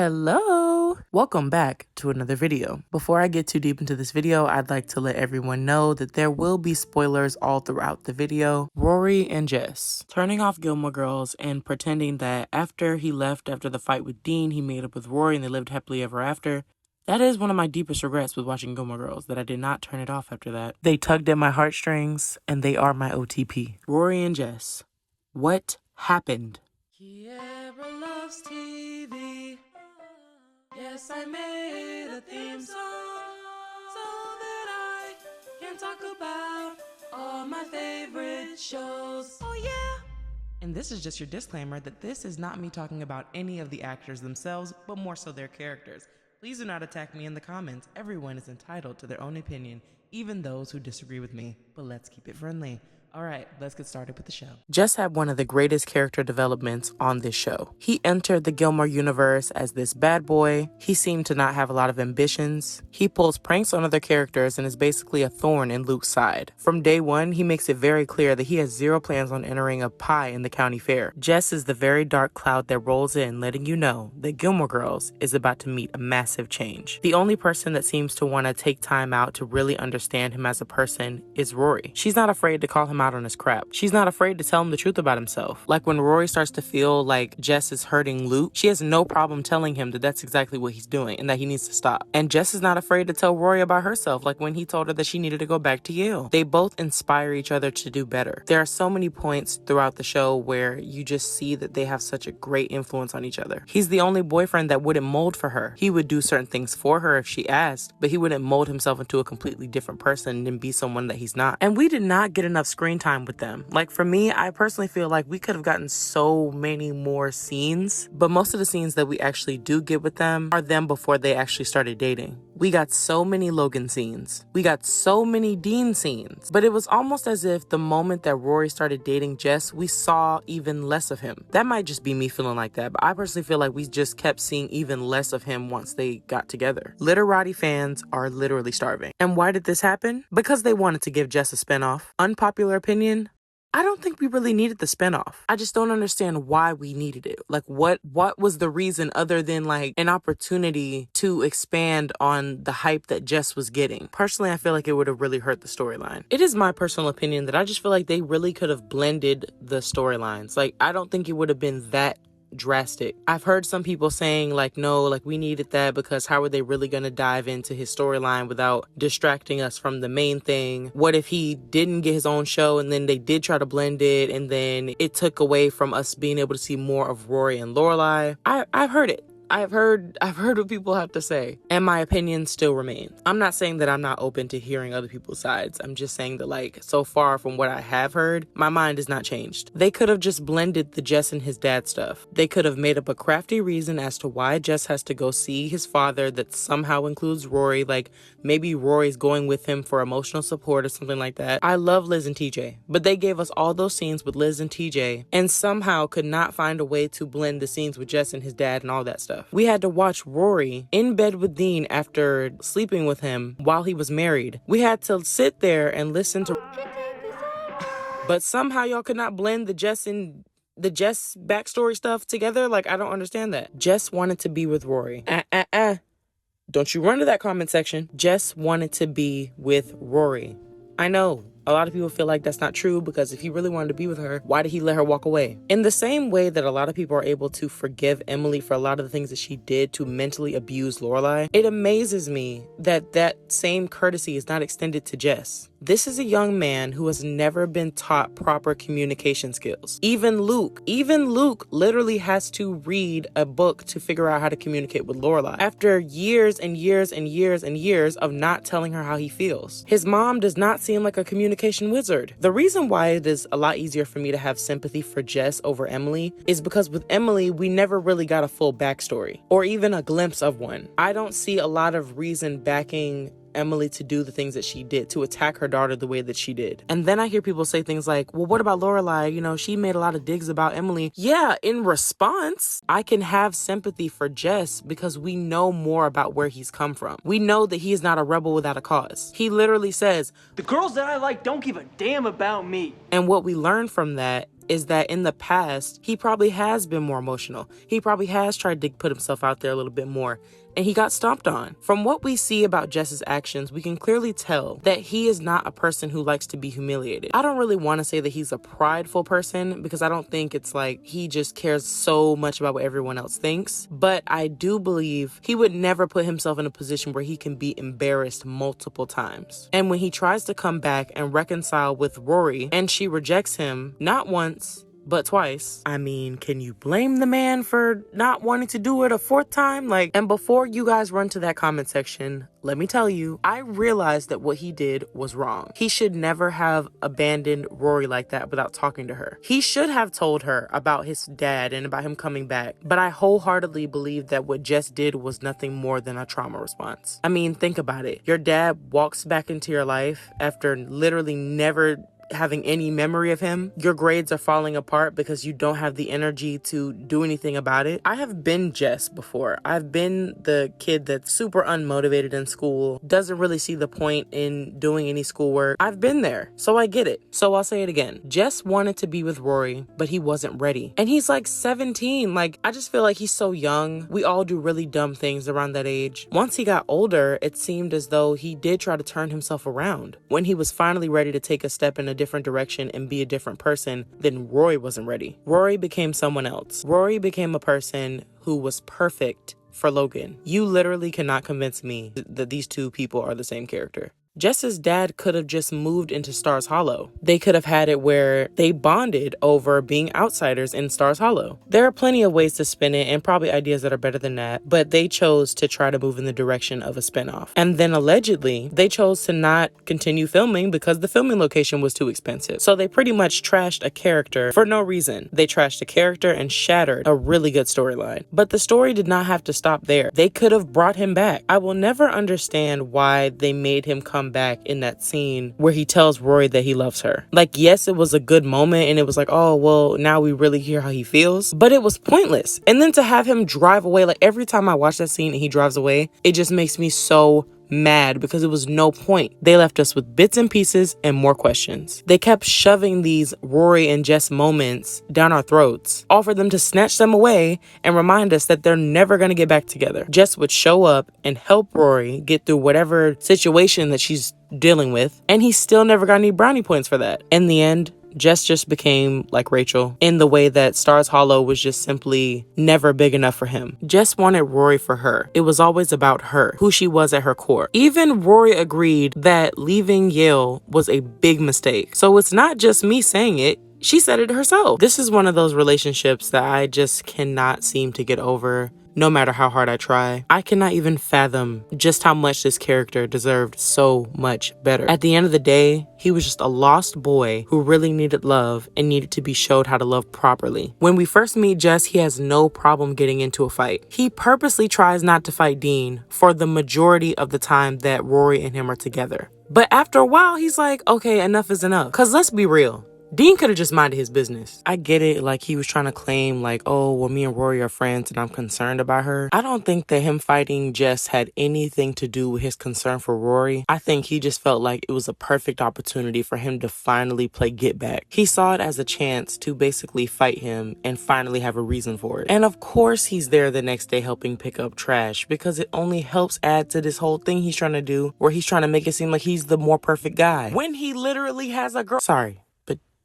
Hello! Welcome back to another video. Before I get too deep into this video, I'd like to let everyone know that there will be spoilers all throughout the video. Rory and Jess turning off Gilmore Girls and pretending that after he left after the fight with Dean, he made up with Rory and they lived happily ever after. That is one of my deepest regrets with watching Gilmore Girls, that I did not turn it off after that. They tugged at my heartstrings and they are my OTP. Rory and Jess. What happened? Kiara loves TV. Yes, I made a theme song so that I can talk about all my favorite shows. Oh yeah! And this is just your disclaimer that this is not me talking about any of the actors themselves, but more so their characters. Please do not attack me in the comments. Everyone is entitled to their own opinion, even those who disagree with me. But let's keep it friendly. All right, let's get started with the show. Jess had one of the greatest character developments on this show. He entered the Gilmore universe as this bad boy. He seemed to not have a lot of ambitions. He pulls pranks on other characters and is basically a thorn in Luke's side. From day one, he makes it very clear that he has zero plans on entering a pie in the county fair. Jess is the very dark cloud that rolls in, letting you know that Gilmore Girls is about to meet a massive change. The only person that seems to want to take time out to really understand him as a person is Rory. She's not afraid to call him out on his crap. She's not afraid to tell him the truth about himself. Like when Rory starts to feel like Jess is hurting Luke, she has no problem telling him that that's exactly what he's doing and that he needs to stop. And Jess is not afraid to tell Rory about herself, like when he told her that she needed to go back to Yale. They both inspire each other to do better. There are so many points throughout the show where you just see that they have such a great influence on each other. He's the only boyfriend that wouldn't mold for her. He would do certain things for her if she asked, but he wouldn't mold himself into a completely different person and be someone that he's not. And we did not get enough screen time with them. Like for me, I personally feel like we could have gotten so many more scenes, but most of the scenes that we actually do get with them are them before they actually started dating. We got so many Logan scenes. We got so many Dean scenes. But it was almost as if the moment that Rory started dating Jess, we saw even less of him. That might just be me feeling like that, but I personally feel like we just kept seeing even less of him once they got together. Literati fans are literally starving. And why did this happen? Because they wanted to give Jess a spinoff. Unpopular opinion? I don't think we really needed the spinoff. I just don't understand why we needed it. Like what was the reason other than like an opportunity to expand on the hype that Jess was getting? Personally, I feel like it would have really hurt the storyline. It is my personal opinion that I just feel like they really could have blended the storylines. Like I don't think it would have been that drastic. I've heard some people saying like, no, like we needed that because how are they really going to dive into his storyline without distracting us from the main thing? What if he didn't get his own show and then they did try to blend it and then it took away from us being able to see more of Rory and Lorelai? I've heard it. I've heard what people have to say, and my opinion still remains. I'm not saying that I'm not open to hearing other people's sides. I'm just saying that, like, so far from what I have heard, my mind has not changed. They could have just blended the Jess and his dad stuff. They could have made up a crafty reason as to why Jess has to go see his father that somehow includes Rory. Like, maybe Rory's going with him for emotional support or something like that. I love Liz and TJ, but they gave us all those scenes with Liz and TJ and somehow could not find a way to blend the scenes with Jess and his dad and all that stuff. We had to watch Rory in bed with Dean after sleeping with him while he was married. We had to sit there and listen to... But somehow y'all could not blend the Jess backstory stuff together. Like, I don't understand that. Jess wanted to be with Rory. Don't you run to that comment section. Jess wanted to be with Rory. I know. A lot of people feel like that's not true because if he really wanted to be with her, why did he let her walk away? In the same way that a lot of people are able to forgive Emily for a lot of the things that she did to mentally abuse Lorelai, it amazes me that that same courtesy is not extended to Jess. This is a young man who has never been taught proper communication skills. Even Luke literally has to read a book to figure out how to communicate with Lorelai after years and years and years and years of not telling her how he feels. His mom does not seem like a communication wizard. The reason why it is a lot easier for me to have sympathy for Jess over Emily is because with Emily, we never really got a full backstory or even a glimpse of one. I don't see a lot of reason backing Emily to do the things that she did, to attack her daughter the way that she did. And then I hear people say things like, well, what about Lorelai? You know, she made a lot of digs about Emily. Yeah, in response, I can have sympathy for Jess because we know more about where he's come from. We know that he is not a rebel without a cause. He literally says, the girls that I like don't give a damn about me. And what we learn from that is that in the past, he probably has been more emotional. He probably has tried to put himself out there a little bit more, and he got stomped on. From what we see about Jess's actions, we can clearly tell that he is not a person who likes to be humiliated. I don't really want to say that he's a prideful person, because I don't think it's like he just cares so much about what everyone else thinks. But I do believe he would never put himself in a position where he can be embarrassed multiple times. And when he tries to come back and reconcile with Rory and she rejects him, not once, but twice. I mean, can you blame the man for not wanting to do it a fourth time? And before you guys run to that comment section, let me tell you, I realized that what he did was wrong. He should never have abandoned Rory like that without talking to her. He should have told her about his dad and about him coming back. But I wholeheartedly believe that what Jess did was nothing more than a trauma response. I mean, think about it. Your dad walks back into your life after literally never having any memory of him. Your grades are falling apart because you don't have the energy to do anything about it. I have been Jess before. I've been the kid that's super unmotivated in school, doesn't really see the point in doing any schoolwork. I've been there, so I get it. So I'll say it again. Jess wanted to be with Rory, but he wasn't ready. And he's like 17. I just feel like he's so young. We all do really dumb things around that age. Once he got older, it seemed as though he did try to turn himself around. When he was finally ready to take a step in a different direction and be a different person, then Rory wasn't ready. Rory became someone else. Rory became a person who was perfect for Logan. You literally cannot convince me that these two people are the same character. Jess's dad could have just moved into Stars Hollow. They could have had it where they bonded over being outsiders in Stars Hollow. There are plenty of ways to spin it and probably ideas that are better than that, but they chose to try to move in the direction of a spinoff. And then allegedly, they chose to not continue filming because the filming location was too expensive. So they pretty much trashed a character for no reason. They trashed a character and shattered a really good storyline. But the story did not have to stop there. They could have brought him back. I will never understand why they made him come back in that scene where he tells Rory that he loves her. Yes, it was a good moment and it was oh, well, now we really hear how he feels, but it was pointless. And then to have him drive away, every time I watch that scene and he drives away, it just makes me so mad because it was no point. They left us with bits and pieces and more questions. They kept shoving these Rory and Jess moments down our throats, all for them to snatch them away and remind us that they're never going to get back together. Jess would show up and help Rory get through whatever situation that she's dealing with, and he still never got any brownie points for that. In the end, Jess just became like Rachel in the way that Stars Hollow was just simply never big enough for him. Jess wanted Rory for her. It was always about her, who she was at her core. Even Rory agreed that leaving Yale was a big mistake. So it's not just me saying it. She said it herself. This is one of those relationships that I just cannot seem to get over. No matter how hard I try, I cannot even fathom just how much this character deserved so much better. At the end of the day, he was just a lost boy who really needed love and needed to be showed how to love properly. When we first meet Jess, he has no problem getting into a fight. He purposely tries not to fight Dean for the majority of the time that Rory and him are together. But after a while, he's like, okay, enough is enough. Because let's be real. Dean could have just minded his business. I get it, he was trying to claim, oh, well, me and Rory are friends and I'm concerned about her. I don't think that him fighting Jess had anything to do with his concern for Rory. I think he just felt like it was a perfect opportunity for him to finally play get back. He saw it as a chance to basically fight him and finally have a reason for it. And of course he's there the next day helping pick up trash because it only helps add to this whole thing he's trying to do where he's trying to make it seem like he's the more perfect guy when he literally has a girl. Sorry.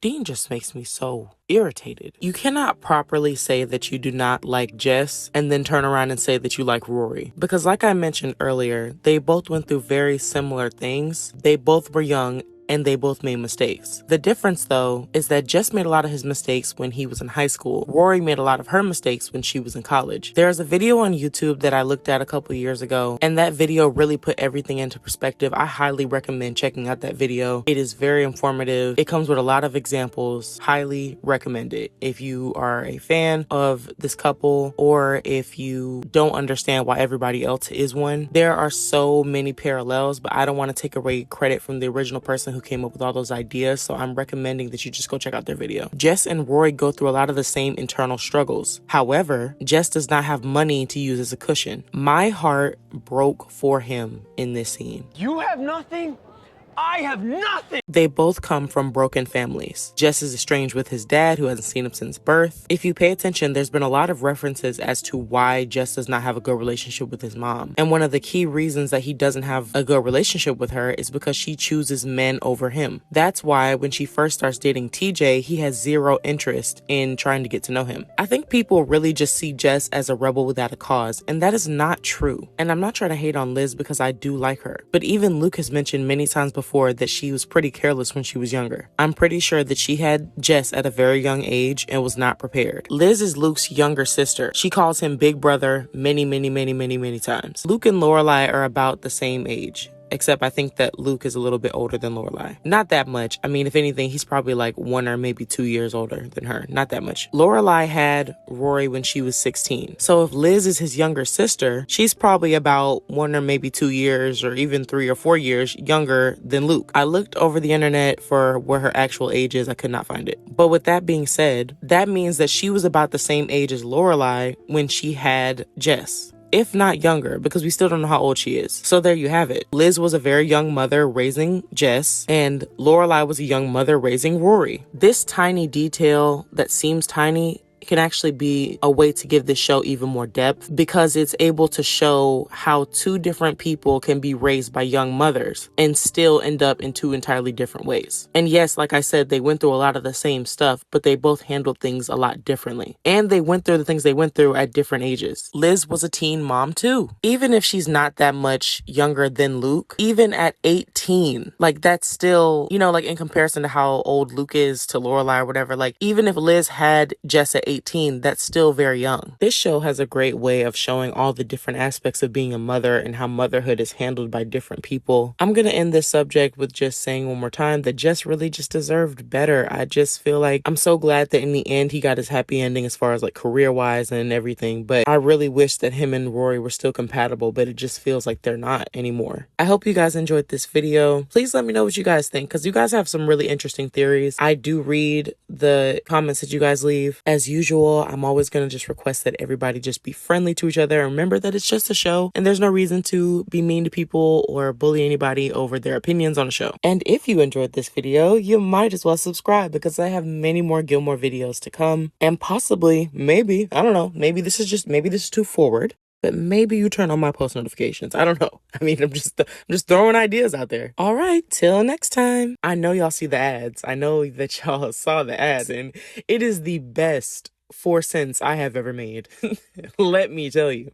Dean just makes me so irritated. You cannot properly say that you do not like Jess and then turn around and say that you like Rory. Because like I mentioned earlier, they both went through very similar things. They both were young and they both made mistakes. The difference, though, is that Jess made a lot of his mistakes when he was in high school. Rory made a lot of her mistakes when she was in college. There's a video on YouTube that I looked at a couple years ago, and that video really put everything into perspective. I highly recommend checking out that video. It is very informative. It comes with a lot of examples. Highly recommend it. If you are a fan of this couple, or if you don't understand why everybody else is one, there are so many parallels, but I don't want to take away credit from the original person who came up with all those ideas, so I'm recommending that you just go check out their video. Jess and Rory go through a lot of the same internal struggles. However, Jess does not have money to use as a cushion. My heart broke for him in this scene. You have nothing? I have nothing. They both come from broken families. Jess is estranged with his dad, who hasn't seen him since birth. If you pay attention, there's been a lot of references as to why Jess does not have a good relationship with his mom. And one of the key reasons that he doesn't have a good relationship with her is because she chooses men over him. That's why when she first starts dating TJ, he has zero interest in trying to get to know him. I think people really just see Jess as a rebel without a cause, and that is not true. And I'm not trying to hate on Liz because I do like her. But even Luke has mentioned many times before that she was pretty careless when she was younger. I'm pretty sure that she had Jess at a very young age and was not prepared. Liz is Luke's younger sister. She calls him big brother many times. Luke and Lorelai are about the same age. Except I think that Luke is a little bit older than Lorelai. Not that much. I mean, if anything, he's probably like 1 or maybe 2 years older than her. Not that much. Lorelai had Rory when she was 16. So if Liz is his younger sister, she's probably about 1 or maybe 2 years or even 3 or 4 years younger than Luke. I looked over the internet for where her actual age is. I could not find it. But with that being said, that means that she was about the same age as Lorelai when she had Jess. If not younger, because we still don't know how old she is. So there you have it. Liz was a very young mother raising Jess, and Lorelai was a young mother raising Rory. This tiny detail that seems tiny can actually be a way to give this show even more depth, because it's able to show how 2 different people can be raised by young mothers and still end up in 2 entirely different ways. And yes, like I said, they went through a lot of the same stuff, but they both handled things a lot differently. And they went through the things they went through at different ages. Liz was a teen mom too. Even if she's not that much younger than Luke, even at 18, like that's still, you know, like in comparison to how old Luke is to Lorelai or whatever, like even if Liz had Jess at 18, that's still very young. This show has a great way of showing all the different aspects of being a mother and how motherhood is handled by different people. I'm going to end this subject with just saying one more time that Jess really just deserved better. I just feel like I'm so glad that in the end he got his happy ending as far as like career-wise and everything, but I really wish that him and Rory were still compatible, but it just feels like they're not anymore. I hope you guys enjoyed this video. Please let me know what you guys think, because you guys have some really interesting theories. I do read the comments that you guys leave. As usual, I'm always going to just request that everybody just be friendly to each other. Remember that it's just a show and there's no reason to be mean to people or bully anybody over their opinions on a show. And if you enjoyed this video, you might as well subscribe, because I have many more Gilmore videos to come, and possibly, maybe, I don't know, maybe this is too forward, but maybe you turn on my post notifications. I don't know. I mean, I'm just throwing ideas out there. All right, till next time. I know y'all see the ads. I know that y'all saw the ads, and it is the best 4 cents I have ever made. Let me tell you.